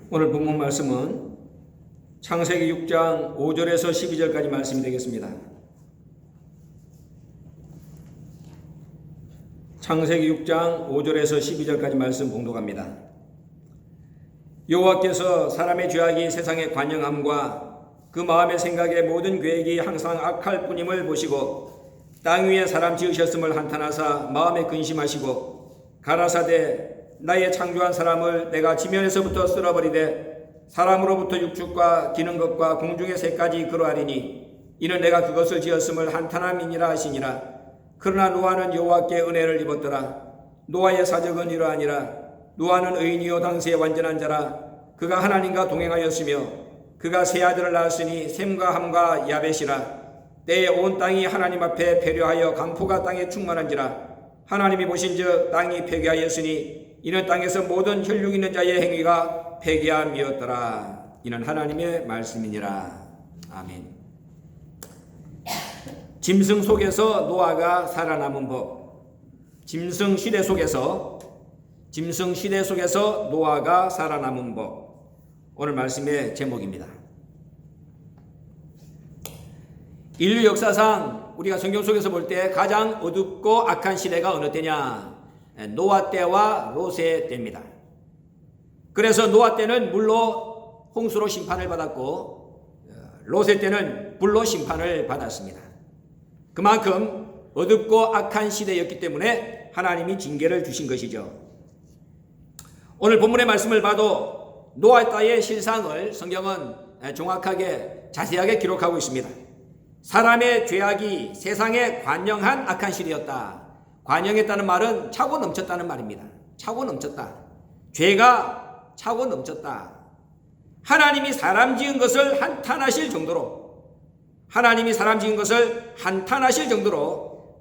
오늘 본문 말씀은 창세기 6장 5절에서 12절까지 말씀이 되겠습니다. 창세기 6장 5절에서 12절까지 말씀 봉독합니다. 여호와께서 사람의 죄악이 세상에 관영함과 그 마음의 생각의 모든 계획이 항상 악할 뿐임을 보시고 땅 위에 사람 지으셨음을 한탄하사 마음에 근심하시고 가라사대 나의 창조한 사람을 내가 지면에서부터 쓸어버리되 사람으로부터 육축과 기는 것과 공중의 새까지 그러하리니 이는 내가 그것을 지었음을 한탄함이니라 하시니라. 그러나 노아는 여호와께 은혜를 입었더라. 노아의 사적은 이러하니라. 노아는 의인이요 당시에 완전한 자라. 그가 하나님과 동행하였으며 그가 세 아들을 낳았으니 셈과 함과 야벳이라. 때에 온 땅이 하나님 앞에 배려하여 강포가 땅에 충만한지라. 하나님이 보신즉 땅이 폐기하였으니 이는 땅에서 모든 혈육 있는 자의 행위가 폐기함이었더라. 이는 하나님의 말씀이니라. 아멘. 짐승 속에서 노아가 살아남은 법. 짐승 시대 속에서 노아가 살아남은 법. 오늘 말씀의 제목입니다. 인류 역사상 우리가 성경 속에서 볼 때 가장 어둡고 악한 시대가 어느 때냐? 노아 때와 롯의 때입니다. 그래서 노아 때는 물로 홍수로 심판을 받았고 롯의 때는 불로 심판을 받았습니다. 그만큼 어둡고 악한 시대였기 때문에 하나님이 징계를 주신 것이죠. 오늘 본문의 말씀을 봐도 노아 때의 실상을 성경은 정확하게 자세하게 기록하고 있습니다. 사람의 죄악이 세상에 관영한 악한 시대였다. 관영했다는 말은 차고 넘쳤다는 말입니다. 차고 넘쳤다. 죄가 차고 넘쳤다. 하나님이 사람 지은 것을 한탄하실 정도로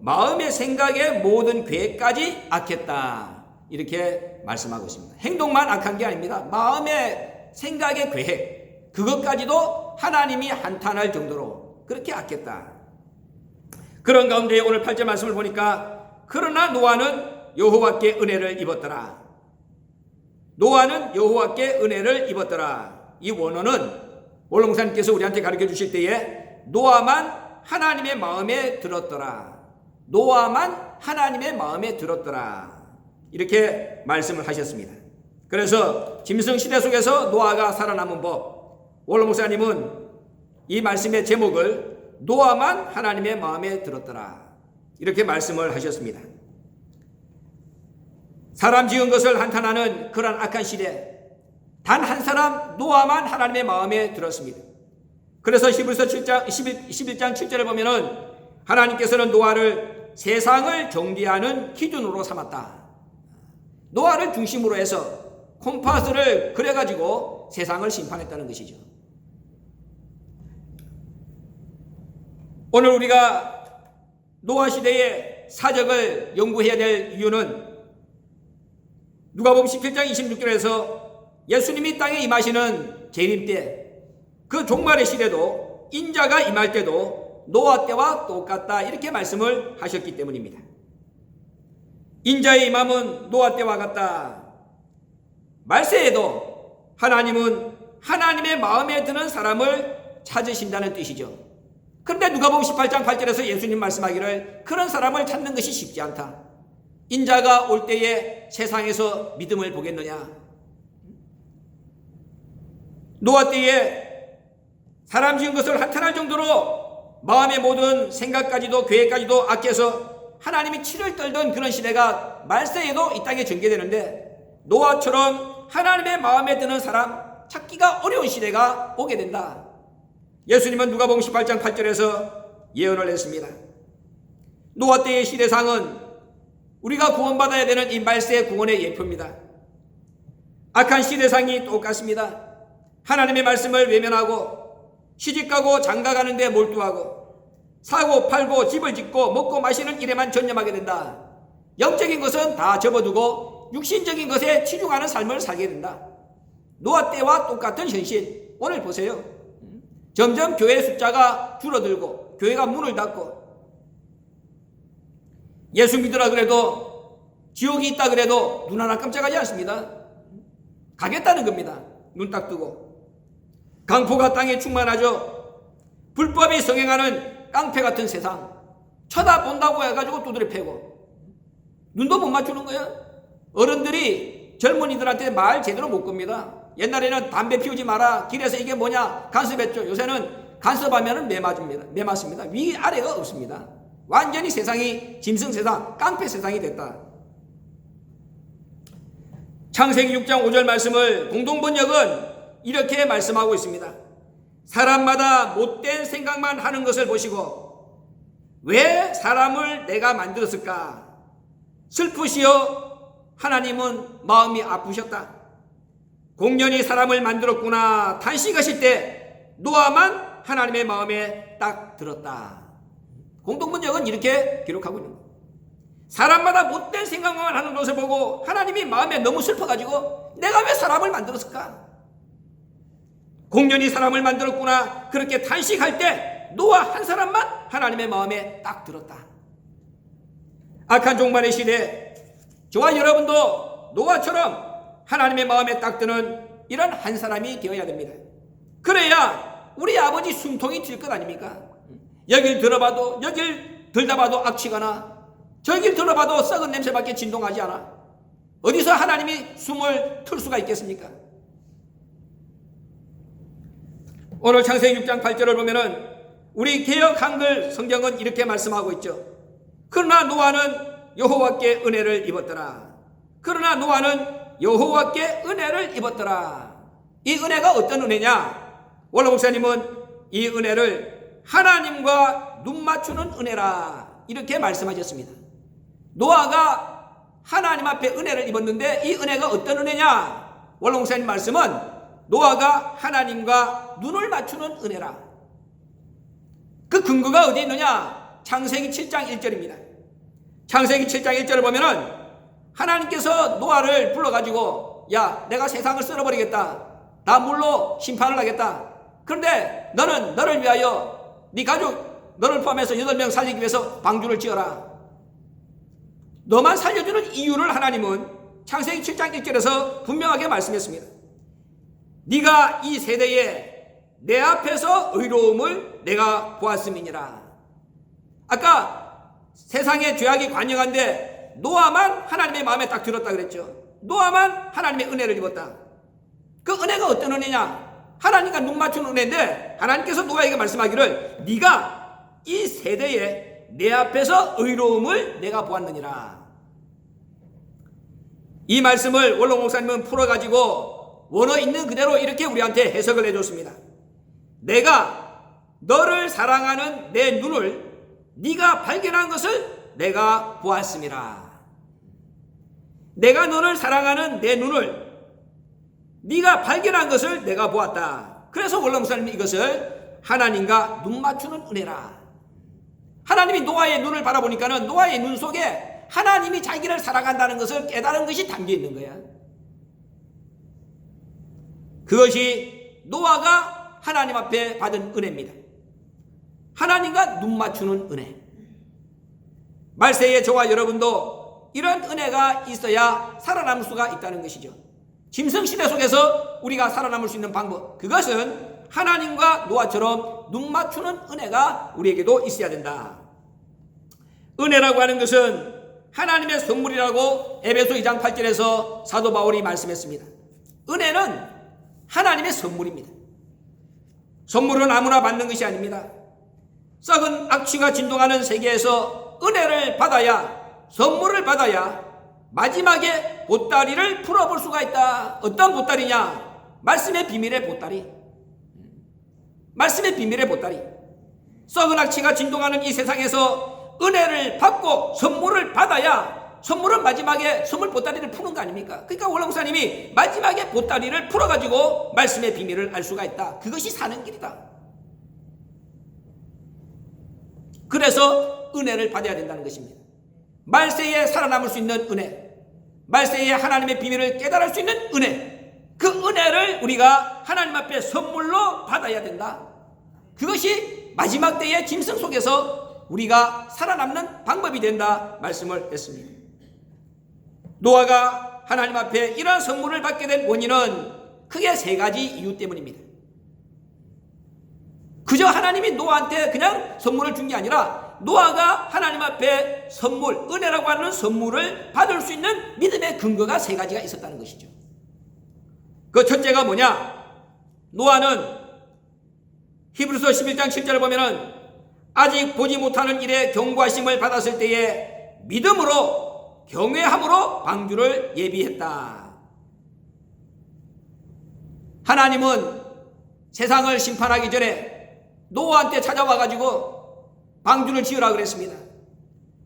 마음의 생각의 모든 계획까지 악했다. 이렇게 말씀하고 있습니다. 행동만 악한 게 아닙니다. 마음의 생각의 계획, 그것까지도 하나님이 한탄할 정도로 그렇게 악했다. 그런 가운데 오늘 8절 말씀을 보니까 그러나 노아는 여호와께 은혜를 입었더라. 이 원어는 원로 목사님께서 우리한테 가르쳐 주실 때에 노아만 하나님의 마음에 들었더라. 이렇게 말씀을 하셨습니다. 그래서 짐승 시대 속에서 노아가 살아남은 법. 원로 목사님은 이 말씀의 제목을 노아만 하나님의 마음에 들었더라. 이렇게 말씀을 하셨습니다. 사람 지은 것을 한탄하는 그런 악한 시대, 단 한 사람 노아만 하나님의 마음에 들었습니다. 그래서 히브리서 11장 7절을 보면은 하나님께서는 노아를 세상을 정죄하는 기준으로 삼았다. 노아를 중심으로 해서 콤파스를 그려가지고 세상을 심판했다는 것이죠. 오늘 우리가 노아 시대의 사적을 연구해야 될 이유는 누가복음 17장 26절에서 예수님이 땅에 임하시는 재림 때, 그 종말의 시대도 인자가 임할 때도 노아 때와 똑같다 이렇게 말씀을 하셨기 때문입니다. 인자의 임함은 노아 때와 같다. 말세에도 하나님은 하나님의 마음에 드는 사람을 찾으신다는 뜻이죠. 그런데 누가복음 18장 8절에서 예수님 말씀하기를 그런 사람을 찾는 것이 쉽지 않다. 인자가 올 때에 세상에서 믿음을 보겠느냐. 노아 때에 사람 지은 것을 한탄할 정도로 마음의 모든 생각까지도 계획까지도 악해서 하나님이 치를 떨던 그런 시대가 말세에도 이 땅에 전개되는데 노아처럼 하나님의 마음에 드는 사람 찾기가 어려운 시대가 오게 된다. 예수님은 누가복음 18장 8절에서 예언을 했습니다. 노아 때의 시대상은 우리가 구원받아야 되는 이 말세의 구원의 예표입니다. 악한 시대상이 똑같습니다. 하나님의 말씀을 외면하고 시집가고 장가가는 데 몰두하고 사고 팔고 집을 짓고 먹고 마시는 일에만 전념하게 된다. 영적인 것은 다 접어두고 육신적인 것에 치중하는 삶을 살게 된다. 노아 때와 똑같은 현실. 오늘 보세요. 점점 교회 숫자가 줄어들고 교회가 문을 닫고 예수 믿으라 그래도 지옥이 있다 그래도 눈 하나 깜짝하지 않습니다. 가겠다는 겁니다. 눈 딱 뜨고 강포가 땅에 충만하죠. 불법이 성행하는 깡패 같은 세상 쳐다본다고 해가지고 두드려 패고 눈도 못 맞추는 거야. 어른들이 젊은이들한테 말 제대로 못 겁니다. 옛날에는 담배 피우지 마라, 길에서 이게 뭐냐 간섭했죠. 요새는 간섭하면 매 맞습니다. 위아래가 없습니다. 완전히 세상이 짐승세상, 깡패 세상이 됐다. 창세기 6장 5절 말씀을 공동번역은 이렇게 말씀하고 있습니다. 사람마다 못된 생각만 하는 것을 보시고 왜 사람을 내가 만들었을까? 슬프시어 하나님은 마음이 아프셨다. 공연히 사람을 만들었구나 탄식하실 때 노아만 하나님의 마음에 딱 들었다. 공동번역은 이렇게 기록하고 있는 거예요. 사람마다 못된 생각만 하는 것을 보고 하나님이 마음에 너무 슬퍼가지고 내가 왜 사람을 만들었을까? 공연히 사람을 만들었구나 그렇게 탄식할 때 노아 한 사람만 하나님의 마음에 딱 들었다. 악한 종말의 시대에 저와 여러분도 노아처럼 하나님의 마음에 딱 드는 이런 한 사람이 되어야 됩니다. 그래야 우리 아버지 숨통이 튈 것 아닙니까? 여길 들어봐도 여길 들다봐도 악취가 저길 들어봐도 썩은 냄새밖에 진동하지 않아. 어디서 하나님이 숨을 틀 수가 있겠습니까? 오늘 창세기 6장 8절을 보면은 우리 개역 한글 성경은 이렇게 말씀하고 있죠. 그러나 노아는 여호와께 은혜를 입었더라. 그러나 노아는 여호와께 은혜를 입었더라. 이 은혜가 어떤 은혜냐? 원로 목사님은 이 은혜를 하나님과 눈 맞추는 은혜라 이렇게 말씀하셨습니다. 노아가 하나님 앞에 은혜를 입었는데 이 은혜가 어떤 은혜냐? 원로 목사님 말씀은 노아가 하나님과 눈을 맞추는 은혜라. 그 근거가 어디 있느냐? 창세기 7장 1절입니다. 창세기 7장 1절을 보면은 하나님께서 노아를 불러가지고 야 내가 세상을 썰어버리겠다. 나 물로 심판을 하겠다. 그런데 너는 너를 위하여 네 가족 너를 포함해서 8명 살리기 위해서 방주를 지어라. 너만 살려주는 이유를 하나님은 창세기 7장 1절에서 분명하게 말씀했습니다. 네가 이 세대에 내 앞에서 의로움을 내가 보았음이니라. 아까 세상의 죄악이 관영한데 노아만 하나님의 마음에 딱 들었다 그랬죠. 노아만 하나님의 은혜를 입었다. 그 은혜가 어떤 은혜냐? 하나님과 눈 맞추는 은혜인데 하나님께서 노아에게 말씀하기를 네가 이 세대에 내 앞에서 의로움을 내가 보았느니라. 이 말씀을 원로 목사님은 풀어가지고 원어 있는 그대로 이렇게 우리한테 해석을 해줬습니다. 내가 너를 사랑하는 내 눈을 네가 발견한 것을 내가 보았음이라. 내가 너를 사랑하는 내 눈을 네가 발견한 것을 내가 보았다. 그래서 원로 목사님이 이것을 하나님과 눈 맞추는 은혜라. 하나님이 노아의 눈을 바라보니까는 노아의 눈 속에 하나님이 자기를 사랑한다는 것을 깨달은 것이 담겨 있는 거야. 그것이 노아가 하나님 앞에 받은 은혜입니다. 하나님과 눈 맞추는 은혜. 말세에 저와 여러분도 이런 은혜가 있어야 살아남을 수가 있다는 것이죠. 짐승시대 속에서 우리가 살아남을 수 있는 방법, 그것은 하나님과 노아처럼 눈 맞추는 은혜가 우리에게도 있어야 된다. 은혜라고 하는 것은 하나님의 선물이라고 에베소 2장 8절에서 사도 바울이 말씀했습니다. 은혜는 하나님의 선물입니다. 선물은 아무나 받는 것이 아닙니다. 썩은 악취가 진동하는 세계에서 은혜를 받아야, 선물을 받아야 마지막에 보따리를 풀어볼 수가 있다. 어떤 보따리냐? 말씀의 비밀의 보따리. 말씀의 비밀의 보따리. 썩은 악취가 진동하는 이 세상에서 은혜를 받고 선물을 받아야 선물은 마지막에 선물 보따리를 푸는 거 아닙니까? 그러니까 원로 목사님이 마지막에 보따리를 풀어가지고 말씀의 비밀을 알 수가 있다. 그것이 사는 길이다. 그래서 은혜를 받아야 된다는 것입니다. 말세에 살아남을 수 있는 은혜, 말세에 하나님의 비밀을 깨달을 수 있는 은혜, 그 은혜를 우리가 하나님 앞에 선물로 받아야 된다. 그것이 마지막 때의 짐승 속에서 우리가 살아남는 방법이 된다 말씀을 했습니다. 노아가 하나님 앞에 이러한 선물을 받게 된 원인은 크게 세 가지 이유 때문입니다. 그저 하나님이 노아한테 그냥 선물을 준 게 아니라 노아가 하나님 앞에 선물, 은혜라고 하는 선물을 받을 수 있는 믿음의 근거가 세 가지가 있었다는 것이죠. 그 첫째가 뭐냐? 노아는 히브리서 11장 7절을 보면은 아직 보지 못하는 일에 경고하심을 받았을 때에 믿음으로 경외함으로 방주를 예비했다. 하나님은 세상을 심판하기 전에 노아한테 찾아와가지고 방주를 지으라 그랬습니다.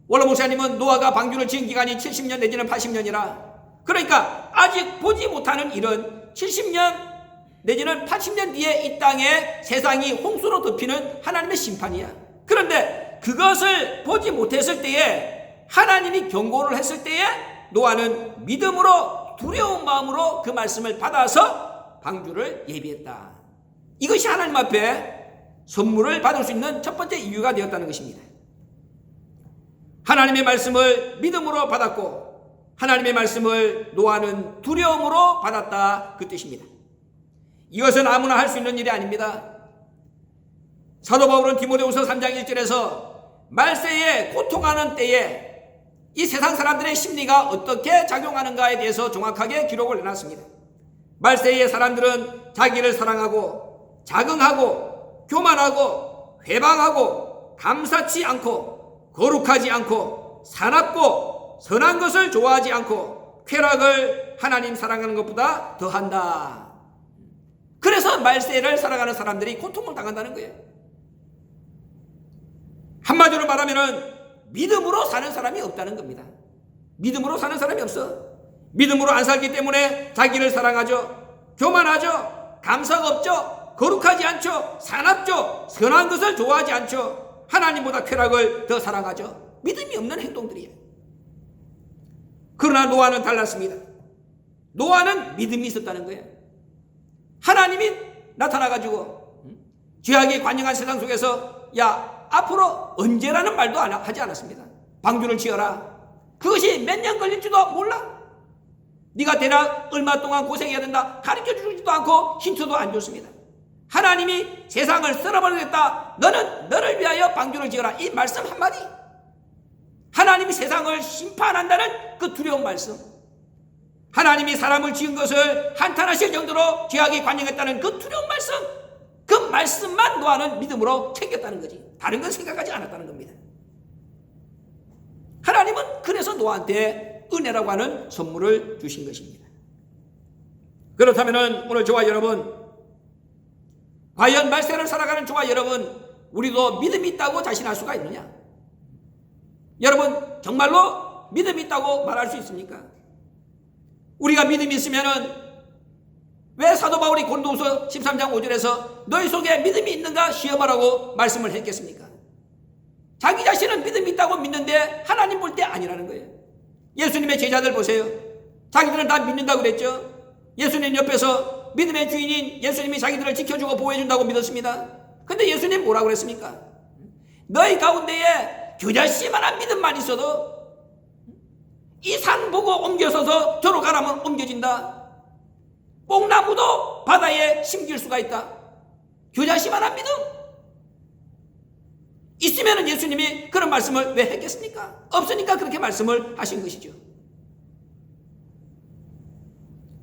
원로 목사님은 노아가 방주를 지은 기간이 70년 내지는 80년이라, 그러니까 아직 보지 못하는 일은 70년 내지는 80년 뒤에 이 땅에 세상이 홍수로 덮이는 하나님의 심판이야. 그런데 그것을 보지 못했을 때에, 하나님이 경고를 했을 때에 노아는 믿음으로 두려운 마음으로 그 말씀을 받아서 방주를 예비했다. 이것이 하나님 앞에 선물을 받을 수 있는 첫 번째 이유가 되었다는 것입니다. 하나님의 말씀을 믿음으로 받았고 하나님의 말씀을 노아는 두려움으로 받았다, 그 뜻입니다. 이것은 아무나 할 수 있는 일이 아닙니다. 사도 바울은 디모데후서 3장 1절에서 말세에 고통하는 때에 이 세상 사람들의 심리가 어떻게 작용하는가에 대해서 정확하게 기록을 해놨습니다. 말세의 사람들은 자기를 사랑하고 자긍하고 교만하고 회방하고 감사치 않고 거룩하지 않고 사납고 선한 것을 좋아하지 않고 쾌락을 하나님 사랑하는 것보다 더한다. 그래서 말세를 살아가는 사람들이 고통을 당한다는 거예요. 한마디로 말하면 믿음으로 사는 사람이 없다는 겁니다. 믿음으로 사는 사람이 없어. 믿음으로 안 살기 때문에 자기를 사랑하죠, 교만하죠, 감사가 없죠, 거룩하지 않죠, 사납죠, 선한 것을 좋아하지 않죠, 하나님보다 쾌락을 더 사랑하죠. 믿음이 없는 행동들이에요. 그러나 노아는 달랐습니다. 노아는 믿음이 있었다는 거예요. 하나님이 나타나가지고 죄악이 관영한 세상 속에서 야, 앞으로 언제라는 말도 하지 않았습니다. 방주를 지어라. 그것이 몇 년 걸릴지도 몰라. 네가 대략 얼마 동안 고생해야 된다 가르쳐 주지도 않고 힌트도 안 줬습니다. 하나님이 세상을 쓸어버리겠다, 너는 너를 위하여 방주를 지어라, 이 말씀 한마디, 하나님이 세상을 심판한다는 그 두려운 말씀, 하나님이 사람을 지은 것을 한탄하실 정도로 죄악이 관영했다는 그 두려운 말씀, 그 말씀만 노아는 믿음으로 챙겼다는 거지. 다른 건 생각하지 않았다는 겁니다. 하나님은 그래서 노아한테 은혜라고 하는 선물을 주신 것입니다. 그렇다면 오늘 저와 여러분, 과연 말세를 살아가는 저와 여러분, 우리도 믿음이 있다고 자신할 수가 있느냐? 여러분, 정말로 믿음이 있다고 말할 수 있습니까? 우리가 믿음이 있으면은 왜 사도 바울이 고린도후서 13장 5절에서 너희 속에 믿음이 있는가 시험하라고 말씀을 했겠습니까? 자기 자신은 믿음이 있다고 믿는데 하나님 볼 때 아니라는 거예요. 예수님의 제자들 보세요. 자기들은 다 믿는다고 그랬죠. 예수님 옆에서 믿음의 주인인 예수님이 자기들을 지켜주고 보호해준다고 믿었습니다. 근데 예수님 뭐라고 그랬습니까? 너희 가운데에 겨자씨만한 믿음만 있어도 이 산 보고 옮겨서서 저로 가라면 옮겨진다. 뽕나무도 바다에 심길 수가 있다. 겨자씨만한 믿음 있으면 예수님이 그런 말씀을 왜 했겠습니까? 없으니까 그렇게 말씀을 하신 것이죠.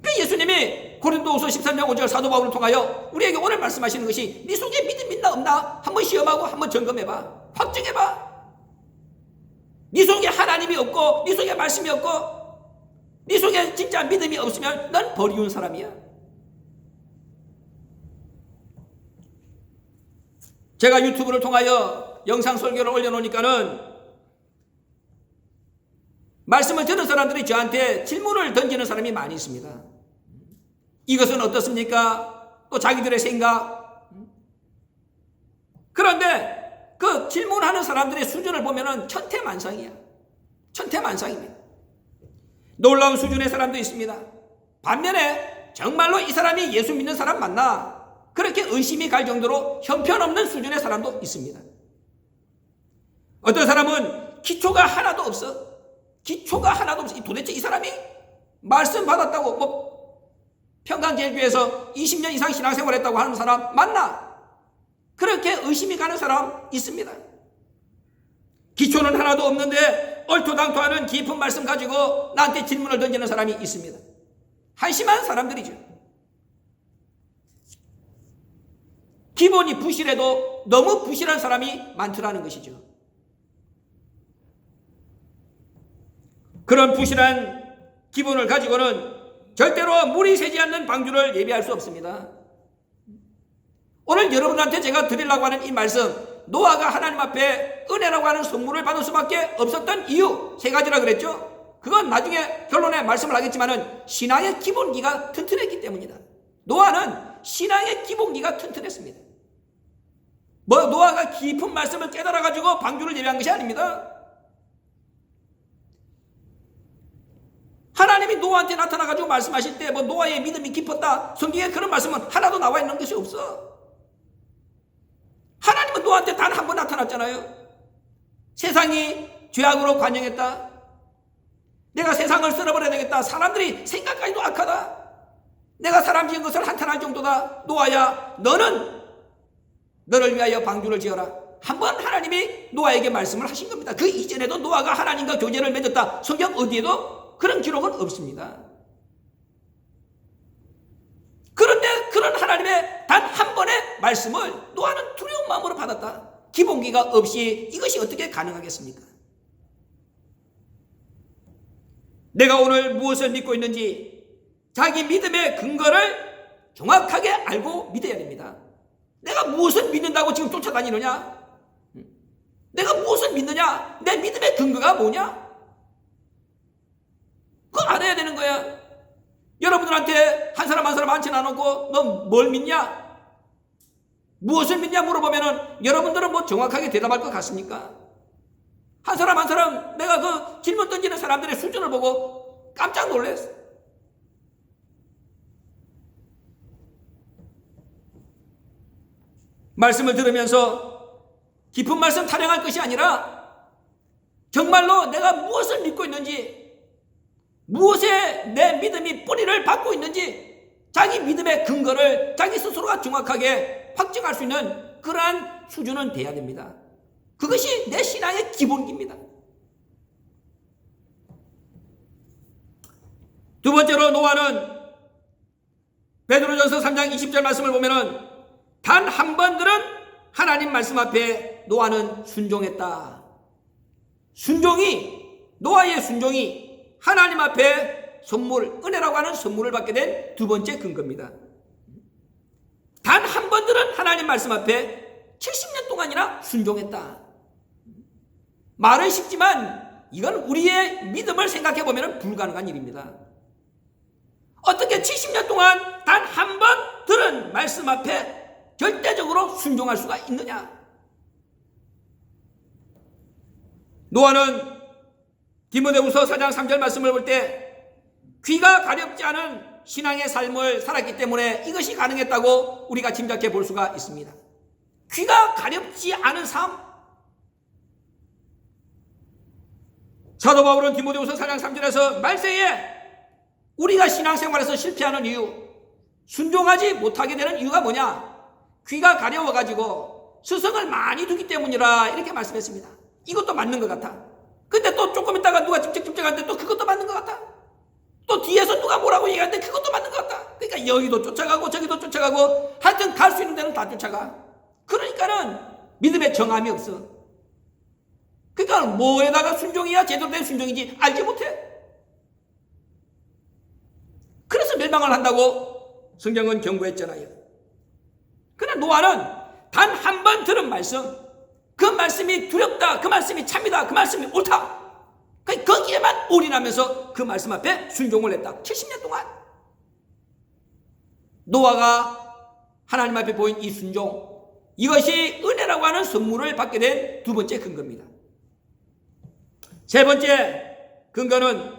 그 예수님이 고린도후서 13장 5절 사도 바울을 통하여 우리에게 오늘 말씀하시는 것이 네 속에 믿음 있나 없나 한번 시험하고 한번 점검해봐, 확증해봐. 네 속에 하나님이 없고 네 속에 말씀이 없고 네 속에 진짜 믿음이 없으면 넌 버리운 사람이야. 제가 유튜브를 통하여 영상 설교를 올려놓으니까는 말씀을 들은 사람들이 저한테 질문을 던지는 사람이 많이 있습니다. 이것은 어떻습니까? 또 자기들의 생각. 그런데 그 질문하는 사람들의 수준을 보면은 천태만상이야. 천태만상입니다. 놀라운 수준의 사람도 있습니다. 반면에 정말로 이 사람이 예수 믿는 사람 맞나? 그렇게 의심이 갈 정도로 형편없는 수준의 사람도 있습니다. 어떤 사람은 기초가 하나도 없어. 기초가 하나도 없어. 도대체 이 사람이 말씀 받았다고 평강제일교회에서 20년 이상 신앙생활했다고 하는 사람 맞나? 그렇게 의심이 가는 사람 있습니다. 기초는 하나도 없는데 얼토당토하는 깊은 말씀 가지고 나한테 질문을 던지는 사람이 있습니다. 한심한 사람들이죠. 기본이 부실해도 너무 부실한 사람이 많더라는 것이죠. 그런 부실한 기본을 가지고는 절대로 물이 새지 않는 방주를 예비할 수 없습니다. 오늘 여러분한테 제가 드리려고 하는 이 말씀, 노아가 하나님 앞에 은혜라고 하는 선물을 받을 수밖에 없었던 이유 3가지라 그랬죠. 그건 나중에 결론에 말씀을 하겠지만은 신앙의 기본기가 튼튼했기 때문이다. 노아는 신앙의 기본기가 튼튼했습니다. 노아가 깊은 말씀을 깨달아가지고 방주를 예비한 것이 아닙니다. 하나님이 노아한테 나타나가지고 말씀하실 때 노아의 믿음이 깊었다, 성경에 그런 말씀은 하나도 나와 있는 것이 없어. 하나님은 노아한테 단 한 번 나타났잖아요. 세상이 죄악으로 관영했다. 내가 세상을 쓸어버려야 되겠다. 사람들이 생각까지도 악하다. 내가 사람 지은 것을 한탄할 정도다. 노아야, 너를 위하여 방주를 지어라. 한 번 하나님이 노아에게 말씀을 하신 겁니다. 그 이전에도 노아가 하나님과 교제를 맺었다, 성경 어디에도 그런 기록은 없습니다. 그런데 그런 하나님의 단 한 번의 말씀을 노아는 두려운 마음으로 받았다. 기본기가 없이 이것이 어떻게 가능하겠습니까? 내가 오늘 무엇을 믿고 있는지 자기 믿음의 근거를 정확하게 알고 믿어야 됩니다. 내가 무엇을 믿는다고 지금 쫓아다니느냐? 내가 무엇을 믿느냐? 내 믿음의 근거가 뭐냐? 그거 알아야 되는 거야. 여러분들한테 한 사람 한 사람 앉혀 나누고 너 뭘 믿냐? 무엇을 믿냐 물어보면은 여러분들은 뭐 정확하게 대답할 것 같습니까? 한 사람 한 사람 내가 그 질문 던지는 사람들의 수준을 보고 깜짝 놀랐어. 말씀을 들으면서 깊은 말씀 타령할 것이 아니라 정말로 내가 무엇을 믿고 있는지, 무엇에 내 믿음이 뿌리를 받고 있는지 자기 믿음의 근거를 자기 스스로가 정확하게 확증할 수 있는 그러한 수준은 돼야 됩니다. 그것이 내 신앙의 기본기입니다. 두 번째로 노아는 베드로전서 3장 20절 말씀을 보면은 단 한 번들은 하나님 말씀 앞에 노아는 순종했다. 노아의 순종이 하나님 앞에 선물, 은혜라고 하는 선물을 받게 된 두 번째 근거입니다. 단 한 번들은 하나님 말씀 앞에 70년 동안이나 순종했다. 말은 쉽지만 이건 우리의 믿음을 생각해 보면 불가능한 일입니다. 어떻게 70년 동안 단 한 번 들은 말씀 앞에 절대적으로 순종할 수가 있느냐? 노아는 디모데후서 4장 3절 말씀을 볼 때 귀가 가렵지 않은 신앙의 삶을 살았기 때문에 이것이 가능했다고 우리가 짐작해 볼 수가 있습니다. 귀가 가렵지 않은 삶. 사도 바울은 디모데후서 4장 3절에서 말세에 우리가 신앙생활에서 실패하는 이유, 순종하지 못하게 되는 이유가 뭐냐? 귀가 가려워가지고 스성을 많이 두기 때문이라 이렇게 말씀했습니다. 이것도 맞는 것 같아. 근데 또 조금 있다가 누가 집적하는데 또 그것도 맞는 것 같아. 또 뒤에서 누가 뭐라고 얘기하는데 그것도 맞는 것 같다. 그러니까 여기도 쫓아가고 저기도 쫓아가고 하여튼 갈 수 있는 데는 다 쫓아가. 그러니까는 믿음의 정함이 없어. 그러니까 뭐에다가 순종이야 제대로 된 순종인지 알지 못해. 그래서 멸망을 한다고 성경은 경고했잖아요. 그러나 노아는 단 한 번 들은 말씀, 그 말씀이 두렵다, 그 말씀이 참이다, 그 말씀이 옳다, 거기에만 올인하면서 그 말씀 앞에 순종을 했다. 70년 동안. 노아가 하나님 앞에 보인 이 순종, 이것이 은혜라고 하는 선물을 받게 된 두 번째 근거입니다. 세 번째 근거는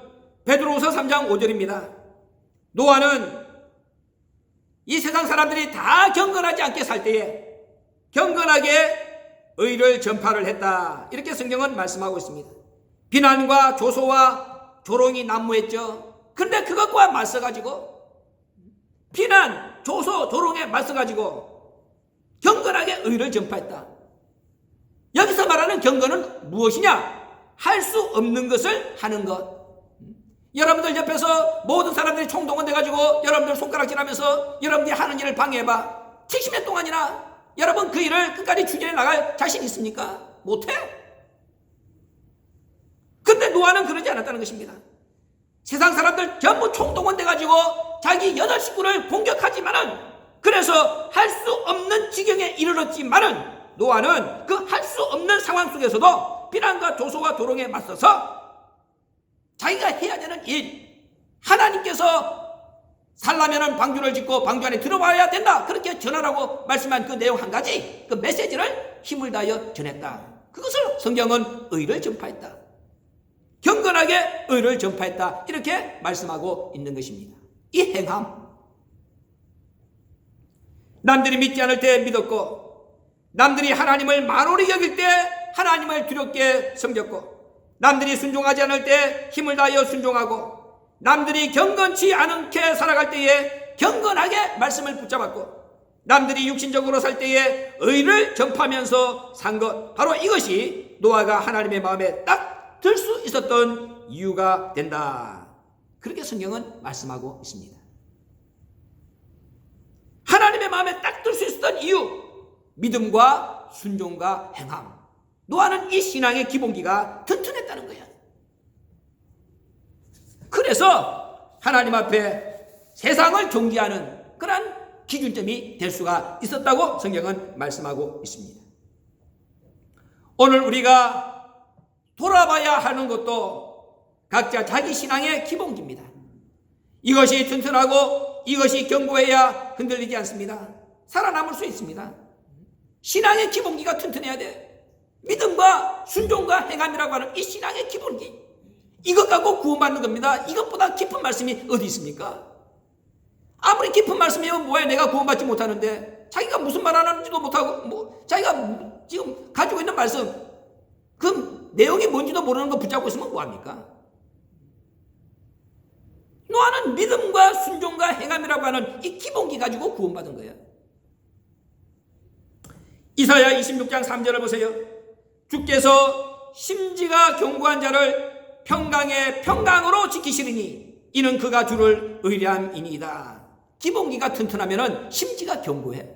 베드로후서 3장 5절입니다. 노아는 이 세상 사람들이 다 경건하지 않게 살 때에 경건하게 의를 전파를 했다. 이렇게 성경은 말씀하고 있습니다. 비난과 조소와 조롱이 난무했죠. 그런데 그것과 맞서가지고 비난, 조소, 조롱에 맞서가지고 경건하게 의를 전파했다. 여기서 말하는 경건은 무엇이냐? 할 수 없는 것을 하는 것. 여러분들 옆에서 모든 사람들이 총동원돼가지고 여러분들 손가락질하면서 여러분들이 하는 일을 방해해봐. 70년 동안이나 여러분 그 일을 끝까지 추진해 나갈 자신 있습니까? 못해. 근데 노아는 그러지 않았다는 것입니다. 세상 사람들 전부 총동원돼가지고 자기 8식구를 공격하지만은, 그래서 할 수 없는 지경에 이르렀지만은 노아는 그 할 수 없는 상황 속에서도 비난과 조소와 조롱에 맞서서 자기가 해야 되는 일, 하나님께서 살라면은 방주를 짓고 방주 안에 들어와야 된다, 그렇게 전하라고 말씀한 그 내용 한 가지, 그 메시지를 힘을 다하여 전했다. 그것을 성경은 의를 전파했다. 경건하게 의를 전파했다, 이렇게 말씀하고 있는 것입니다. 이 행함, 남들이 믿지 않을 때 믿었고, 남들이 하나님을 만홀히 여길 때 하나님을 두렵게 섬겼고, 남들이 순종하지 않을 때 힘을 다하여 순종하고, 남들이 경건치 않게 살아갈 때에 경건하게 말씀을 붙잡았고, 남들이 육신적으로 살 때에 의를 전파하면서 산 것, 바로 이것이 노아가 하나님의 마음에 딱 들 수 있었던 이유가 된다. 그렇게 성경은 말씀하고 있습니다. 하나님의 마음에 딱 들 수 있었던 이유, 믿음과 순종과 행함. 노아는 이 신앙의 기본기가 튼튼했다는 거야. 그래서 하나님 앞에 세상을 존귀하는 그런 기준점이 될 수가 있었다고 성경은 말씀하고 있습니다. 오늘 우리가 돌아봐야 하는 것도 각자 자기 신앙의 기본기입니다. 이것이 튼튼하고 이것이 견고해야 흔들리지 않습니다. 살아남을 수 있습니다. 신앙의 기본기가 튼튼해야 돼. 믿음과 순종과 행함이라고 하는 이 신앙의 기본기, 이것 갖고 구원받는 겁니다. 이것보다 깊은 말씀이 어디 있습니까? 아무리 깊은 말씀이면 뭐야, 내가 구원받지 못하는데. 자기가 무슨 말 하는지도 못하고, 자기가 지금 가지고 있는 말씀, 그 내용이 뭔지도 모르는 거 붙잡고 있으면 뭐합니까? 노아는 믿음과 순종과 행함이라고 하는 이 기본기 가지고 구원받은 거예요. 이사야 26장 3절을 보세요. 주께서 심지가 견고한 자를 평강에 평강으로 지키시리니 이는 그가 주를 의뢰함이니이다. 기본기가 튼튼하면 심지가 견고해.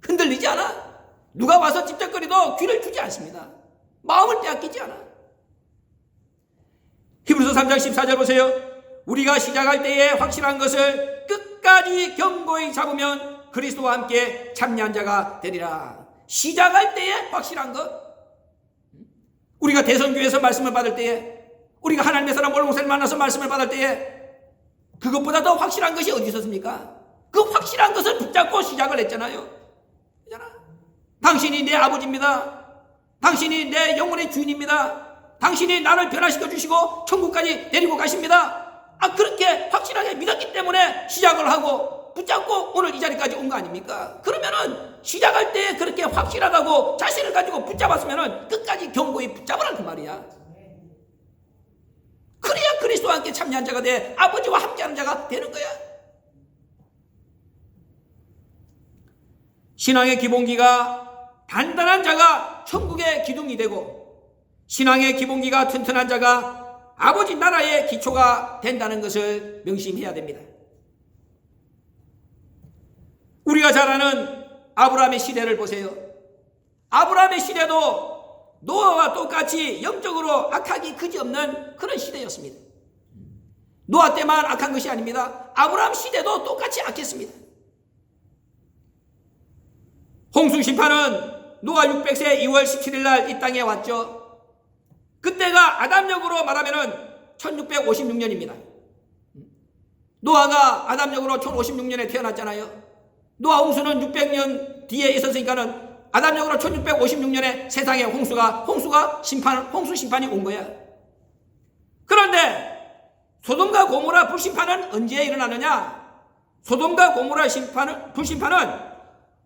흔들리지 않아. 누가 와서 찝쩍거리도 귀를 주지 않습니다. 마음을 빼앗기지 않아. 히브리서 3장 14절 보세요. 우리가 시작할 때에 확실한 것을 끝까지 견고히 잡으면 그리스도와 함께 참여한 자가 되리라. 시작할 때에 확실한 것. 우리가 대선교회에서 말씀을 받을 때에, 우리가 하나님의 사람 올목사를 만나서 말씀을 받을 때에 그것보다 더 확실한 것이 어디 있었습니까? 그 확실한 것을 붙잡고 시작을 했잖아요. 당신이 내 아버지입니다. 당신이 내 영혼의 주인입니다. 당신이 나를 변화시켜 주시고 천국까지 데리고 가십니다. 그렇게 확실하게 믿었기 때문에 시작을 하고 붙잡고 오늘 이 자리까지 온 거 아닙니까? 그러면은 시작할 때 그렇게 확실하다고 자신을 가지고 붙잡았으면은 끝까지 견고히 붙잡으라 그 말이야. 그래야 그리스도와 함께 참여한 자가 돼, 아버지와 함께하는 자가 되는 거야. 신앙의 기본기가 단단한 자가 천국의 기둥이 되고, 신앙의 기본기가 튼튼한 자가 아버지 나라의 기초가 된다는 것을 명심해야 됩니다. 우리가 잘 아는 아브라함의 시대를 보세요. 아브라함의 시대도 노아와 똑같이 영적으로 악하기 그지없는 그런 시대였습니다. 노아 때만 악한 것이 아닙니다. 아브라함 시대도 똑같이 악했습니다. 홍수 심판은 노아 600세 2월 17일 날 이 땅에 왔죠. 그때가 아담력으로 말하면 1656년입니다. 노아가 아담력으로 1056년에 태어났잖아요. 노아 홍수는 600년 뒤에 있었으니까는 아담력으로 1656년에 세상에 홍수 심판이 온 거야. 그런데 소돔과 고모라 불심판은 언제 일어나느냐? 소돔과 고모라 불심판은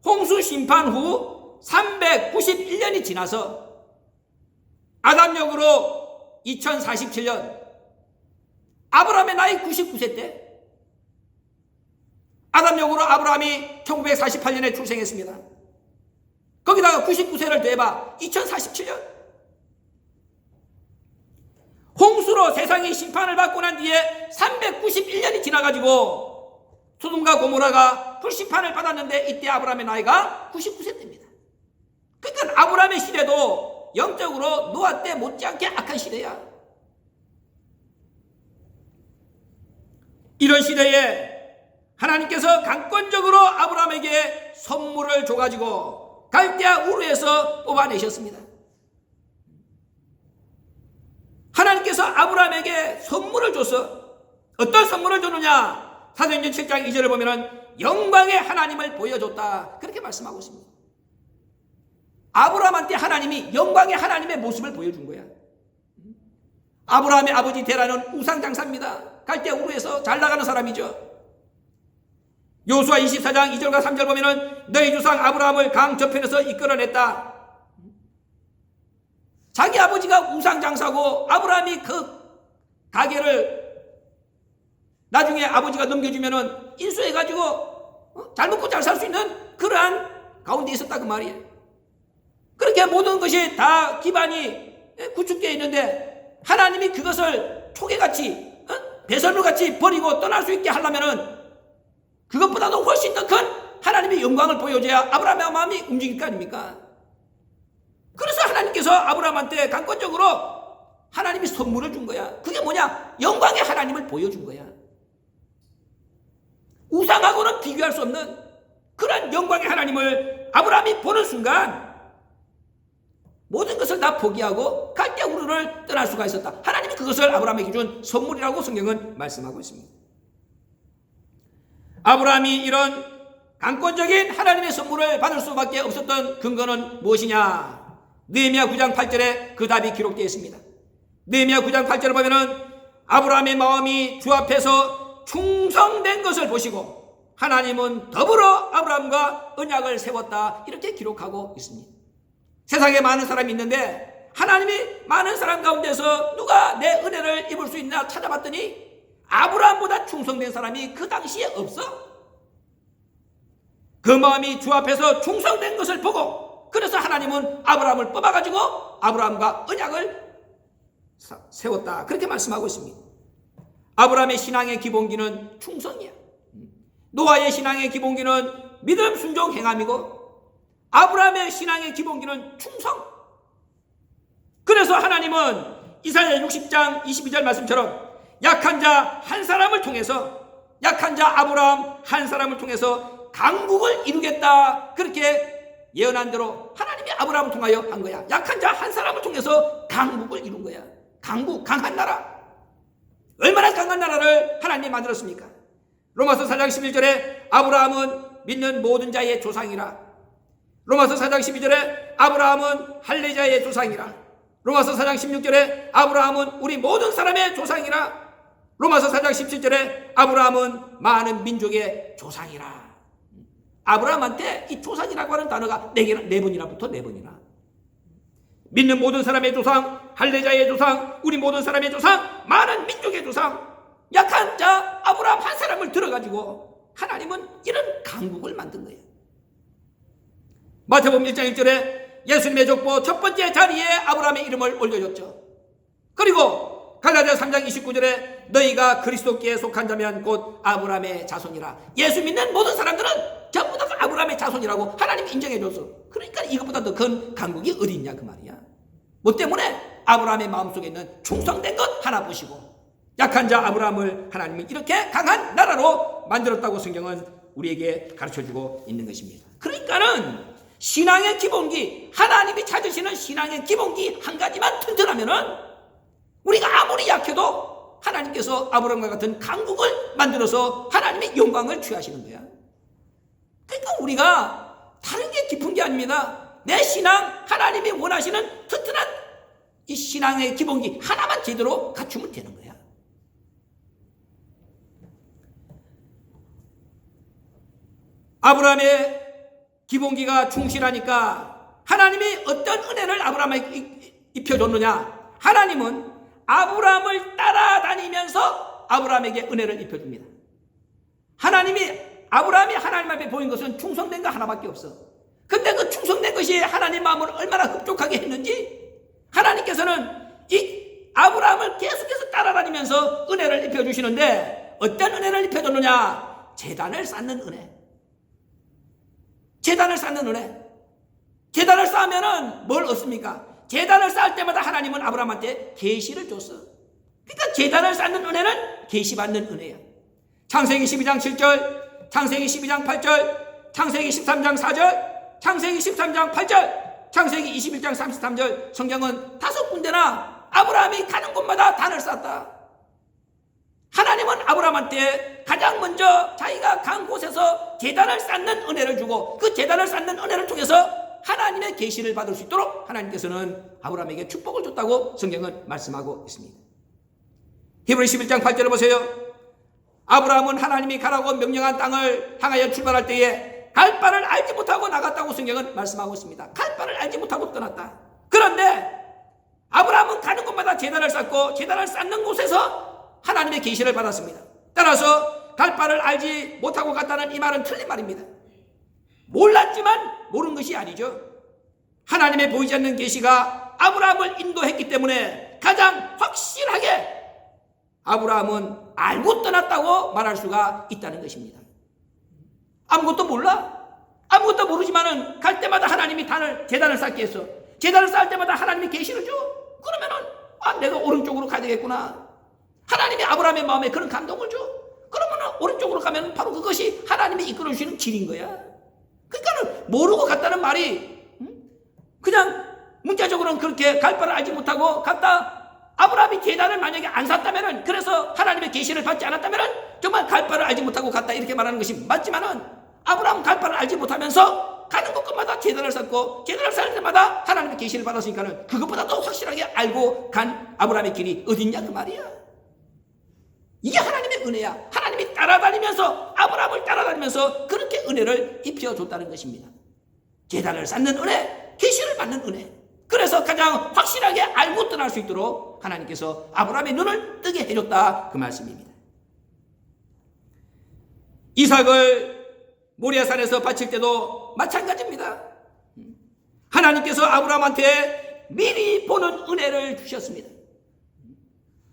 홍수 심판 후 391년이 지나서 아담력으로 2047년 아브라함의 나이 99세 때 아담역으로 아브라함이 1948년에 출생했습니다. 거기다가 99세를 더해봐 2047년. 홍수로 세상이 심판을 받고 난 뒤에 391년이 지나가지고 소돔과 고모라가 불심판을 받았는데 이때 아브라함의 나이가 99세 때입니다. 그러니까 아브라함의 시대도 영적으로 노아 때 못지않게 악한 시대야. 이런 시대에 하나님께서 강권적으로 아브라함에게 선물을 줘가지고 갈대아 우르에서 뽑아내셨습니다. 하나님께서 아브라함에게 선물을 줬어. 어떤 선물을 줬느냐? 사도행전 7장 2절을 보면은 영광의 하나님을 보여줬다. 그렇게 말씀하고 있습니다. 아브라함한테 하나님이 영광의 하나님의 모습을 보여준 거야. 아브라함의 아버지 데라는 우상장사입니다. 갈대아 우르에서 잘 나가는 사람이죠. 여호수아 24장 2절과 3절 보면은 너희 조상 아브라함을 강 저편에서 이끌어냈다. 자기 아버지가 우상장사고 아브라함이 그 가게를 나중에 아버지가 넘겨주면은 인수해가지고 잘 먹고 잘 살 수 있는 그러한 가운데 있었다 그 말이에요. 그렇게 모든 것이 다 기반이 구축되어 있는데 하나님이 그것을 초계같이 배설물같이 버리고 떠날 수 있게 하려면은 그것보다도 훨씬 더 큰 하나님의 영광을 보여줘야 아브라함의 마음이 움직일 거 아닙니까? 그래서 하나님께서 아브라함한테 강권적으로 하나님이 선물을 준 거야. 그게 뭐냐? 영광의 하나님을 보여준 거야. 우상하고는 비교할 수 없는 그런 영광의 하나님을 아브라함이 보는 순간 모든 것을 다 포기하고 갈대아 우르를 떠날 수가 있었다. 하나님이 그것을 아브라함에게 준 선물이라고 성경은 말씀하고 있습니다. 아브라함이 이런 강권적인 하나님의 선물을 받을 수밖에 없었던 근거는 무엇이냐? 느헤미야 9장 8절에 그 답이 기록되어 있습니다. 느헤미야 9장 8절을 보면은 아브라함의 마음이 주 앞에서 충성된 것을 보시고 하나님은 더불어 아브라함과 언약을 세웠다. 이렇게 기록하고 있습니다. 세상에 많은 사람이 있는데 하나님이 많은 사람 가운데서 누가 내 은혜를 입을 수 있나 찾아봤더니 아브라함보다 충성된 사람이 그 당시에 없어. 그 마음이 주 앞에서 충성된 것을 보고 그래서 하나님은 아브라함을 뽑아가지고 아브라함과 언약을 세웠다. 그렇게 말씀하고 있습니다. 아브라함의 신앙의 기본기는 충성이야. 노아의 신앙의 기본기는 믿음, 순종, 행함이고 아브라함의 신앙의 기본기는 충성. 그래서 하나님은 이사야 60장 22절 말씀처럼 약한 자 한 사람을 통해서 약한 자 아브라함 한 사람을 통해서 강국을 이루겠다. 그렇게 예언한 대로 하나님이 아브라함을 통하여 한 거야. 약한 자 한 사람을 통해서 강국을 이룬 거야. 강국, 강한 나라. 얼마나 강한 나라를 하나님이 만들었습니까? 로마서 4장 11절에 아브라함은 믿는 모든 자의 조상이라. 로마서 4장 12절에 아브라함은 할례자의 조상이라. 로마서 4장 16절에 아브라함은 우리 모든 사람의 조상이라. 로마서 4장 17절에 아브라함은 많은 민족의 조상이라. 아브라함한테 이 조상이라고 하는 단어가 네 번이나 붙어. 네 번이나. 믿는 모든 사람의 조상, 할례자의 조상, 우리 모든 사람의 조상, 많은 민족의 조상. 약한 자 아브라함 한 사람을 들어가지고 하나님은 이런 강국을 만든 거예요. 마태복음 1장 1절에 예수님의 족보 첫 번째 자리에 아브라함의 이름을 올려줬죠. 그리고 갈라디아 3장 29절에 너희가 그리스도께 속한 자면 곧 아브라함의 자손이라. 예수 믿는 모든 사람들은 전부 다 아브라함의 자손이라고 하나님이 인정해줬어. 그러니까 이것보다 더 큰 강국이 어디 있냐 그 말이야. 뭐 때문에? 아브라함의 마음속에 있는 충성된 것 하나 보시고 약한 자 아브라함을 하나님이 이렇게 강한 나라로 만들었다고 성경은 우리에게 가르쳐주고 있는 것입니다. 그러니까는 신앙의 기본기, 하나님이 찾으시는 신앙의 기본기 한 가지만 튼튼하면은 우리가 아무리 약해도 하나님께서 아브라함과 같은 강국을 만들어서 하나님의 영광을 취하시는 거야. 그러니까 우리가 다른 게 깊은 게 아닙니다. 내 신앙, 하나님이 원하시는 튼튼한 이 신앙의 기본기 하나만 제대로 갖추면 되는 거야. 아브라함의 기본기가 충실하니까 하나님이 어떤 은혜를 아브라함에게 입혀줬느냐? 하나님은 아브라함을 따라다니면서 아브라함에게 은혜를 입혀줍니다. 하나님이 아브라함이 하나님 앞에 보인 것은 충성된 거 하나밖에 없어. 근데 그 충성된 것이 하나님 마음을 얼마나 흡족하게 했는지 하나님께서는 이 아브라함을 계속해서 따라다니면서 은혜를 입혀주시는데 어떤 은혜를 입혀줬느냐? 제단을 쌓는 은혜. 제단을 쌓는 은혜. 제단을 쌓으면은 뭘 얻습니까? 제단을 쌓을 때마다 하나님은 아브라함한테 계시를 줬어. 그러니까 제단을 쌓는 은혜는 계시받는 은혜야. 창세기 12장 7절, 창세기 12장 8절, 창세기 13장 4절, 창세기 13장 8절, 창세기 21장 33절 성경은 5군데나 아브라함이 가는 곳마다 단을 쌓았다. 하나님은 아브라함한테 가장 먼저 자기가 간 곳에서 제단을 쌓는 은혜를 주고 그 제단을 쌓는 은혜를 통해서 하나님의 계시를 받을 수 있도록 하나님께서는 아브라함에게 축복을 줬다고 성경은 말씀하고 있습니다. 히브리 11장 8절을 보세요. 아브라함은 하나님이 가라고 명령한 땅을 향하여 출발할 때에 갈 바를 알지 못하고 나갔다고 성경은 말씀하고 있습니다. 갈 바를 알지 못하고 떠났다. 그런데 아브라함은 가는 곳마다 제단을 쌓고 제단을 쌓는 곳에서 하나님의 계시를 받았습니다. 따라서 갈 바를 알지 못하고 갔다는 이 말은 틀린 말입니다. 몰랐지만 모르는 것이 아니죠. 하나님의 보이지 않는 계시가 아브라함을 인도했기 때문에 가장 확실하게 아브라함은 알고 떠났다고 말할 수가 있다는 것입니다. 아무것도 몰라? 아무것도 모르지만은 갈 때마다 하나님이 제단을 쌓게 했어. 제단을 쌓을 때마다 하나님이 계시를 줘. 그러면은 내가 오른쪽으로 가야 되겠구나. 하나님이 아브라함의 마음에 그런 감동을 줘. 그러면은 오른쪽으로 가면 바로 그것이 하나님이 이끌어 주시는 길인 거야. 그러니까는 모르고 갔다는 말이 그냥 문자적으로는 그렇게 갈 바를 알지 못하고 갔다. 아브라함이 제단을 만약에 안 샀다면은 그래서 하나님의 계시를 받지 않았다면은 정말 갈 바를 알지 못하고 갔다 이렇게 말하는 것이 맞지만은 아브라함 갈 바를 알지 못하면서 가는 곳마다 제단을 쌓고 제단을 쌓을 때마다 하나님의 계시를 받았으니까는 그것보다 더 확실하게 알고 간 아브라함의 길이 어딨냐 그 말이야. 이게 하나님의 은혜야. 하나님이 따라다니면서 아브라함을 따라다니면서 그렇게 은혜를 입혀줬다는 것입니다. 제단을 쌓는 은혜, 계시를 받는 은혜. 그래서 가장 확실하게 알고 떠날 수 있도록 하나님께서 아브라함의 눈을 뜨게 해줬다 그 말씀입니다. 이삭을 모리아산에서 바칠 때도 마찬가지입니다. 하나님께서 아브라함한테 미리 보는 은혜를 주셨습니다.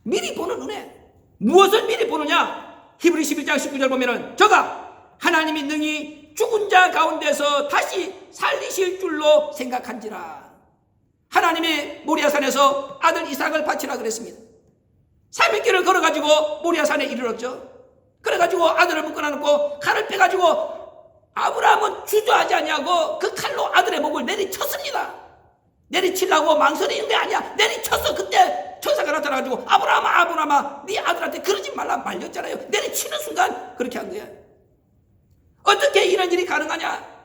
미리 보는 은혜. 무엇을 미리 보느냐? 히브리 11장 19절 보면은 저가 하나님이 능히 죽은 자 가운데서 다시 살리실 줄로 생각한지라. 하나님이 모리아산에서 아들 이삭을 바치라 그랬습니다. 300길을 걸어가지고 모리아산에 이르렀죠. 그래가지고 아들을 묶어놔놓고 칼을 빼가지고 아브라함은 주저하지 아니하고 그 칼로 아들의 목을 내리쳤습니다. 내리치려고 망설이는 게 아니야. 내리쳤어. 그때 천사가 나타나가지고 아브라함아 네 아들한테 그러지 말라 말렸잖아요. 내리치는 순간 그렇게 한 거야. 어떻게 이런 일이 가능하냐?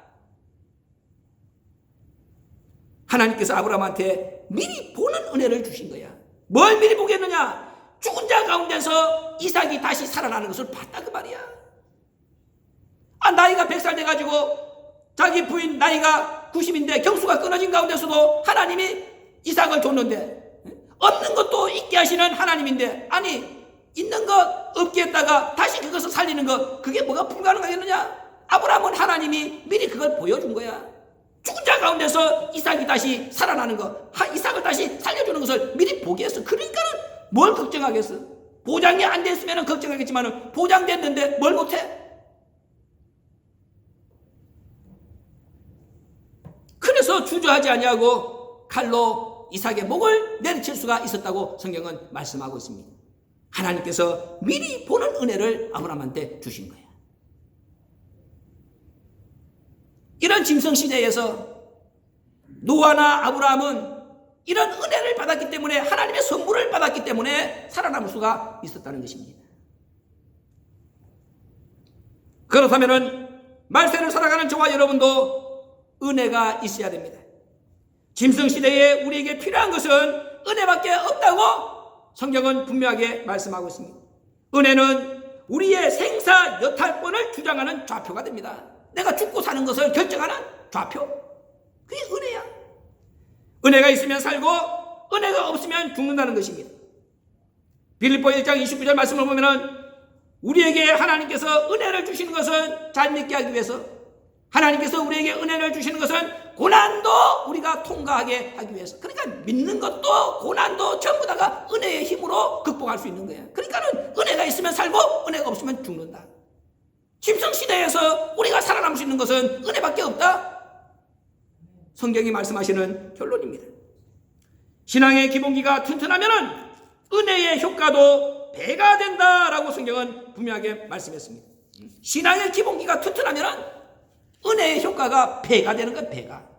하나님께서 아브라함한테 미리 보는 은혜를 주신 거야. 뭘 미리 보겠느냐? 죽은 자 가운데서 이삭이 다시 살아나는 것을 봤다 그 말이야. 나이가 100살 돼가지고 자기 부인 나이가 90인데 경수가 끊어진 가운데서도 하나님이 이삭을 줬는데 없는 것도 있게 하시는 하나님인데 아니 있는 것 없게 했다가 다시 그것을 살리는 것 그게 뭐가 불가능하겠느냐? 아브라함은 하나님이 미리 그걸 보여준 거야. 죽은 자 가운데서 이삭이 다시 살아나는 것, 이삭을 다시 살려주는 것을 미리 보게 했어. 그러니까는 뭘 걱정하겠어? 보장이 안 됐으면 걱정하겠지만 보장됐는데 뭘 못해? 그래서 주저하지 아니하고 칼로 이삭의 목을 내리칠 수가 있었다고 성경은 말씀하고 있습니다. 하나님께서 미리 보는 은혜를 아브라함한테 주신 거예요. 이런 짐승시대에서 노아나 아브라함은 이런 은혜를 받았기 때문에 하나님의 선물을 받았기 때문에 살아남을 수가 있었다는 것입니다. 그렇다면 말세를 살아가는 저와 여러분도 은혜가 있어야 됩니다. 짐승시대에 우리에게 필요한 것은 은혜밖에 없다고 성경은 분명하게 말씀하고 있습니다. 은혜는 우리의 생사 여탈권을 주장하는 좌표가 됩니다. 내가 죽고 사는 것을 결정하는 좌표. 그게 은혜야. 은혜가 있으면 살고 은혜가 없으면 죽는다는 것입니다. 빌립보 1장 29절 말씀을 보면은 우리에게 하나님께서 은혜를 주시는 것은 잘 믿게 하기 위해서, 하나님께서 우리에게 은혜를 주시는 것은 고난도 우리가 통과하게 하기 위해서. 그러니까 믿는 것도 고난도 전부 다가 은혜의 힘으로 극복할 수 있는 거예요. 그러니까는 은혜가 있으면 살고 은혜가 없으면 죽는다. 짐승시대에서 우리가 살아남을 수 있는 것은 은혜밖에 없다. 성경이 말씀하시는 결론입니다. 신앙의 기본기가 튼튼하면 은혜의 효과도 배가 된다라고 성경은 분명하게 말씀했습니다. 신앙의 기본기가 튼튼하면 은혜의 효과가 배가 되는 건 배가.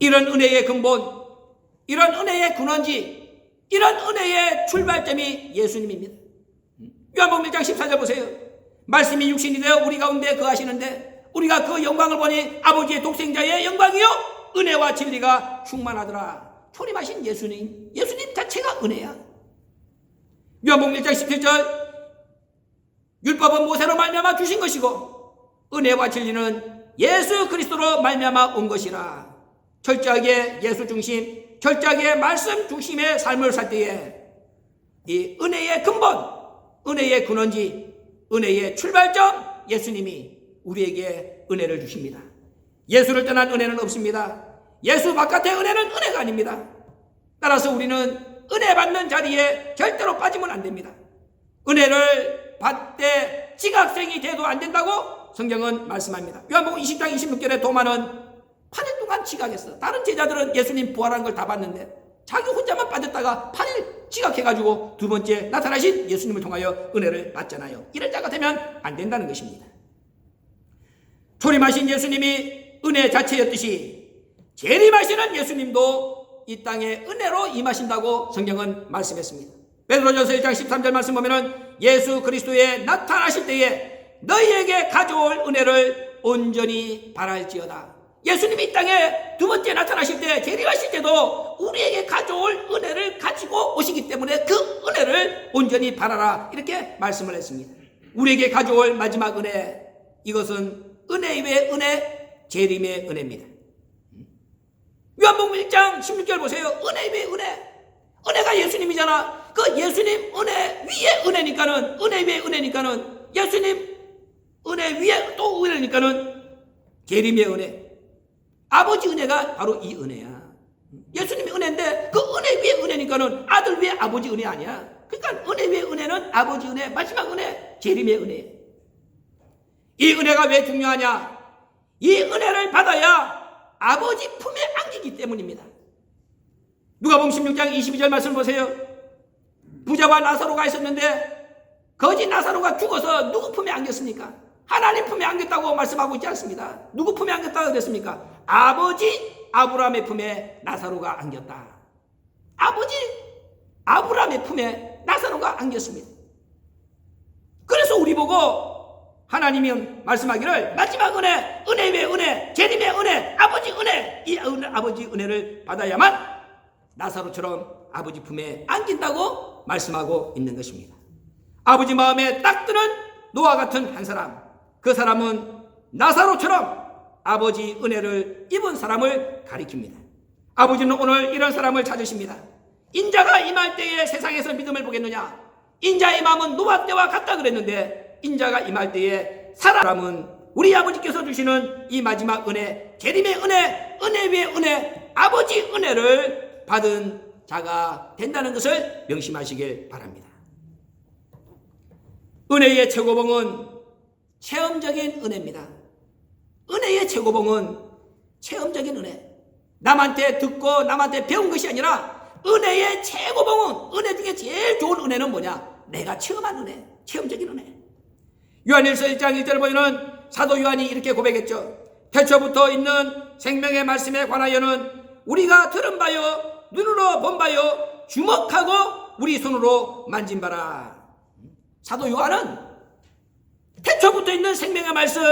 이런 은혜의 근본, 이런 은혜의 근원지, 이런 은혜의 출발점이 예수님입니다. 요한복음 1장 14절 보세요. 말씀이 육신이 되어 우리 가운데 거하시는데 우리가 그 영광을 보니 아버지의 독생자의 영광이요 은혜와 진리가 충만하더라. 초림하신 예수님, 예수님 자체가 은혜야. 요한복음 1장 17절 율법은 모세로 말미암아 주신 것이고 은혜와 진리는 예수 그리스도로 말미암아 온 것이라. 철저하게 예수 중심, 철저하게 말씀 중심의 삶을 살 때에 이 은혜의 근본, 은혜의 근원지, 은혜의 출발점 예수님이 우리에게 은혜를 주십니다. 예수를 떠난 은혜는 없습니다. 예수 바깥의 은혜는 은혜가 아닙니다. 따라서 우리는 은혜 받는 자리에 절대로 빠지면 안 됩니다. 은혜를 받되 지각생이 돼도 안 된다고 성경은 말씀합니다. 요한복음 20장 26절에 도마는 8일 동안 지각했어. 다른 제자들은 예수님 부활한 걸 다 봤는데 자기 혼자만 빠졌다가 8일 지각해가지고 두 번째 나타나신 예수님을 통하여 은혜를 받잖아요. 이런 자가 되면 안 된다는 것입니다. 초림하신 예수님이 은혜 자체였듯이 재림하시는 예수님도 이 땅에 은혜로 임하신다고 성경은 말씀했습니다. 베드로전서 1장 13절 말씀 보면은 예수 그리스도에 나타나실 때에 너희에게 가져올 은혜를 온전히 바랄지어다. 예수님이 이 땅에 두 번째 나타나실 때, 재림하실 때도 우리에게 가져올 은혜를 가지고 오시기 때문에 그 은혜를 온전히 바라라. 이렇게 말씀을 했습니다. 우리에게 가져올 마지막 은혜, 이것은 은혜 위의 은혜, 재림의 은혜입니다. 요한복음 1장 16절 보세요. 은혜 위의 은혜. 은혜가 예수님이잖아. 그 예수님 은혜 위의 은혜니까는, 은혜 위의 은혜니까는, 예수님 은혜 위에 또 은혜니까는 재림의 은혜. 아버지 은혜가 바로 이 은혜야. 예수님이 은혜인데 그 은혜 위의 은혜니까는 아들 위의 아버지 은혜 아니야. 그러니까 은혜 위의 은혜는 아버지 은혜, 마지막 은혜, 재림의 은혜. 이 은혜가 왜 중요하냐? 이 은혜를 받아야 아버지 품에 안기기 때문입니다. 누가복음 16장 22절 말씀 보세요. 부자와 나사로가 있었는데 거지 나사로가 죽어서 누구 품에 안겼습니까? 하나님 품에 안겼다고 말씀하고 있지 않습니다. 누구 품에 안겼다고 그랬습니까? 아버지 아브라함의 품에 나사로가 안겼다. 아버지 아브라함의 품에 나사로가 안겼습니다. 그래서 우리 보고 하나님이 말씀하기를 마지막 은혜, 은혜 위의 은혜, 재림의 은혜, 아버지 은혜, 이 아버지 은혜를 받아야만 나사로처럼 아버지 품에 안긴다고 말씀하고 있는 것입니다. 아버지 마음에 딱 드는 노아 같은 한 사람, 그 사람은 나사로처럼 아버지 은혜를 입은 사람을 가리킵니다. 아버지는 오늘 이런 사람을 찾으십니다. 인자가 임할 때에 세상에서 믿음을 보겠느냐? 인자의 마음은 노아 때와 같다 그랬는데 인자가 임할 때에 사람은 우리 아버지께서 주시는 이 마지막 은혜, 재림의 은혜, 은혜 위의 은혜, 아버지 은혜를 받은 자가 된다는 것을 명심하시길 바랍니다. 은혜의 최고봉은 체험적인 은혜입니다. 은혜의 최고봉은 체험적인 은혜. 남한테 듣고 남한테 배운 것이 아니라 은혜의 최고봉은, 은혜 중에 제일 좋은 은혜는 뭐냐? 내가 체험한 은혜, 체험적인 은혜. 요한일서 1장 1절을 보면 사도 요한이 이렇게 고백했죠. 태초부터 있는 생명의 말씀에 관하여는 우리가 들은 바요, 눈으로 본 바요, 주목하고 우리 손으로 만진 바라. 사도 요한은 태초부터 있는 생명의 말씀,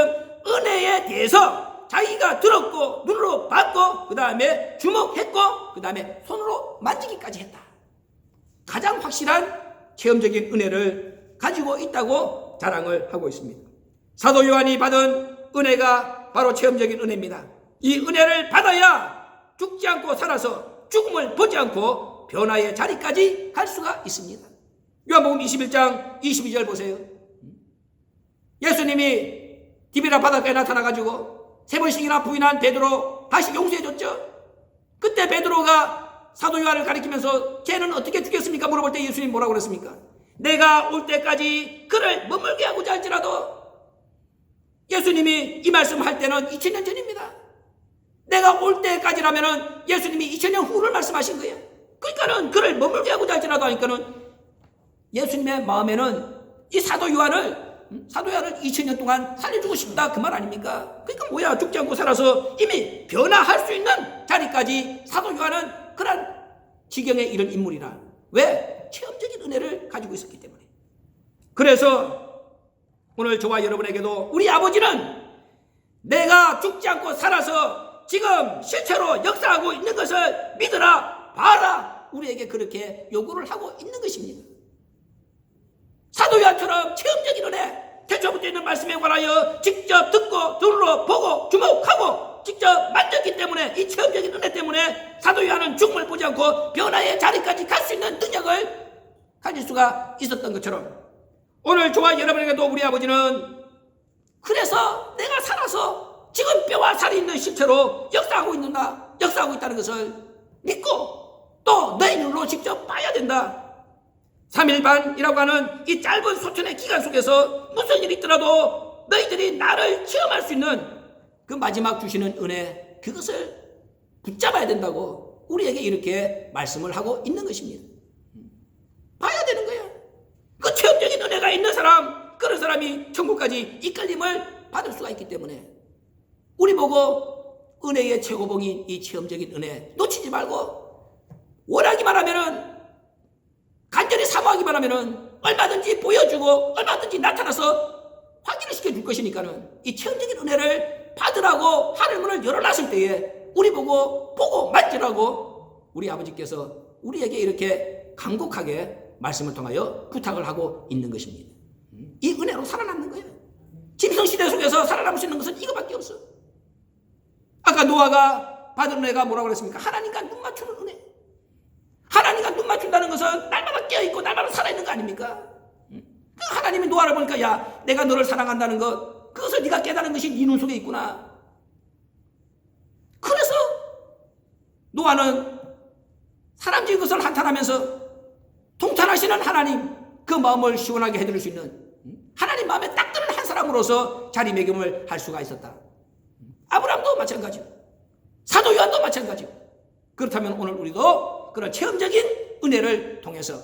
은혜에 대해서 자기가 들었고 눈으로 봤고 그 다음에 주목했고 그 다음에 손으로 만지기까지 했다. 가장 확실한 체험적인 은혜를 가지고 있다고 자랑을 하고 있습니다. 사도 요한이 받은 은혜가 바로 체험적인 은혜입니다. 이 은혜를 받아야 죽지 않고 살아서 죽음을 보지 않고 변화의 자리까지 갈 수가 있습니다. 요한복음 21장 22절 보세요. 예수님이 디비라 바닷가에 나타나가지고 3번씩이나 부인한 베드로 다시 용서해줬죠. 그때 베드로가 사도 요한을 가리키면서 쟤는 어떻게 죽였습니까? 물어볼 때 예수님 뭐라고 그랬습니까? 내가 올 때까지 그를 머물게 하고자 할지라도. 예수님이 이 말씀할 때는 2000년 전입니다. 내가 올 때까지라면은 예수님이 2000년 후를 말씀하신 거예요. 그러니까는 그를 머물게 하고자 할지라도 하니까는 예수님의 마음에는 이 사도 요한을 2000년 동안 살려주고 싶다 그 말 아닙니까? 그러니까 뭐야, 죽지 않고 살아서 이미 변화할 수 있는 자리까지 사도 요한은 그런 지경에 이른 인물이라. 왜? 체험적인 은혜를 가지고 있었기 때문에. 그래서 오늘 저와 여러분에게도 우리 아버지는 내가 죽지 않고 살아서 지금 실체로 역사하고 있는 것을 믿으라, 봐라, 우리에게 그렇게 요구를 하고 있는 것입니다. 사도 요한처럼 체험적인 은혜, 태초부터 있는 말씀에 관하여 직접 듣고 들어보고 주목하고 직접 만졌기 때문에, 이 체험적인 은혜 때문에 사도 요한은 죽음을 보지 않고 변화의 자리까지 갈 수 있는 능력을 가질 수가 있었던 것처럼 오늘 저와 여러분에게도 우리 아버지는 그래서 내가 살아서 지금 뼈와 살이 있는 실체로 역사하고 있다는 것을 믿고 또 너희 눈으로 직접 봐야 된다. 3일반이라고 하는 이 짧은 소천의 기간 속에서 무슨 일이 있더라도 너희들이 나를 체험할 수 있는 그 마지막 주시는 은혜, 그것을 붙잡아야 된다고 우리에게 이렇게 말씀을 하고 있는 것입니다. 봐야 되는 거예요. 그 체험적인 은혜가 있는 사람, 그런 사람이 천국까지 이끌림을 받을 수가 있기 때문에 우리 보고 은혜의 최고봉인 이 체험적인 은혜 놓치지 말고 원하기만 하면은, 간절히 사모하기만 하면은 얼마든지 보여주고 얼마든지 나타나서 확인을 시켜줄 것이니까는 이 체험적인 은혜를 받으라고 하늘문을 열어놨을 때에 우리 보고 만지라고 우리 아버지께서 우리에게 이렇게 간곡하게 말씀을 통하여 부탁을 하고 있는 것입니다. 이 은혜로 살아남는 거예요. 짐승시대 속에서 살아남을 수 있는 것은 이거밖에 없어. 아까 노아가 받은 은혜가 뭐라고 그랬습니까? 하나님과 눈 맞추는 은혜. 하나님과 눈 맞춘다는 것은 날마다 깨어있고 날마다 살아있는 거 아닙니까? 그 하나님이 노아를 보니까 야, 내가 너를 사랑한다는 것, 그것을 네가 깨달은 것이 네 눈 속에 있구나. 그래서 노아는 사람 지은 것을 한탄하면서 통탄하시는 하나님, 그 마음을 시원하게 해드릴 수 있는 하나님 마음에 딱 드는 한 사람으로서 자리매김을 할 수가 있었다. 아브라함도 마찬가지고 사도 요한도 마찬가지고. 그렇다면 오늘 우리도 그런 체험적인 은혜를 통해서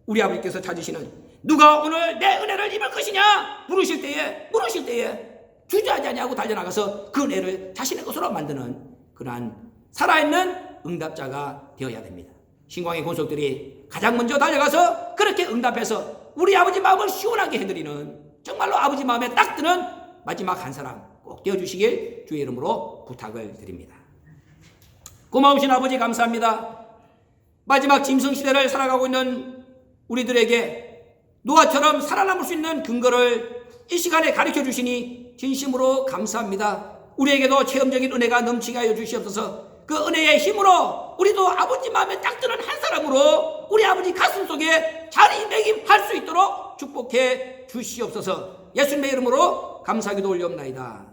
우리 아버지께서 찾으시는, 누가 오늘 내 은혜를 입을 것이냐 물으실 때에 주저하지 아니하고 달려나가서 그 은혜를 자신의 것으로 만드는 그러한 살아있는 응답자가 되어야 됩니다. 신광의 권속들이 가장 먼저 달려가서 그렇게 응답해서 우리 아버지 마음을 시원하게 해드리는, 정말로 아버지 마음에 딱 드는 마지막 한 사람 꼭 되어주시길 주의 이름으로 부탁을 드립니다. 고마우신 아버지 감사합니다. 마지막 짐승시대를 살아가고 있는 우리들에게 노아처럼 살아남을 수 있는 근거를 이 시간에 가르쳐 주시니 진심으로 감사합니다. 우리에게도 체험적인 은혜가 넘치게 하여 주시옵소서. 그 은혜의 힘으로 우리도 아버지 마음에 딱 드는 한 사람으로 우리 아버지 가슴 속에 자리매김할 수 있도록 축복해 주시옵소서. 예수님의 이름으로 감사기도 올려옵나이다.